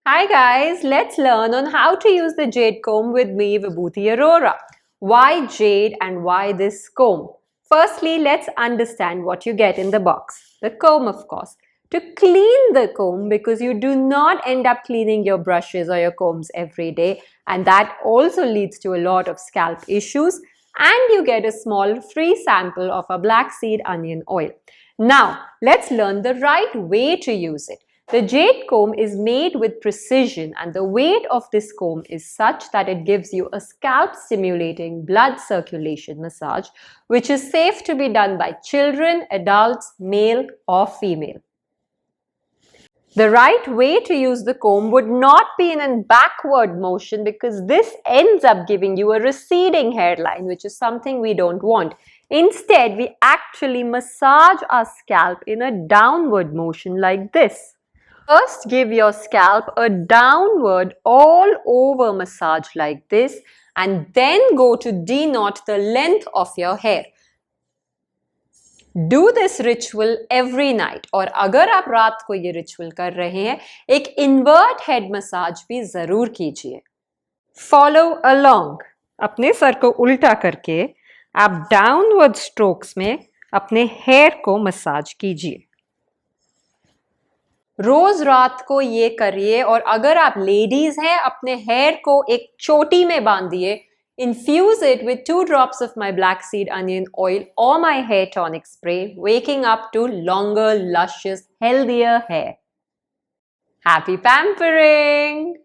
Hi guys, let's learn on how to use the Jade Comb with me, Vibhuti Arora. Why jade and why this comb? Firstly, let's understand what you get in the box. The comb, of course. To clean the comb, because you do not end up cleaning your brushes or your combs every day, and that also leads to a lot of scalp issues, and you get a small free sample of a black seed onion oil. Now, let's learn the right way to use it. The jade comb is made with precision, and the weight of this comb is such that it gives you a scalp stimulating blood circulation massage, which is safe to be done by children, adults, male or female. The right way to use the comb would not be in a backward motion, because this ends up giving you a receding hairline, which is something we don't want. Instead, we actually massage our scalp in a downward motion like this. First, give your scalp a downward all over massage like this, and then go to denote the length of your hair. Do this ritual every night. और अगर आप रात को ये ritual कर रहे हैं, एक इन्वर्ट हेड मसाज भी जरूर कीजिए. Follow along. अपने सर को उल्टा करके आप डाउनवर्ड स्ट्रोक्स में अपने हेयर को मसाज कीजिए. रोज रात को ये करिए. और अगर आप लेडीज हैं, अपने हेयर को एक चोटी में बांधिए. Infuse it with 2 drops of my black seed onion oil or my hair tonic spray, waking up to longer, luscious, healthier hair. Happy pampering!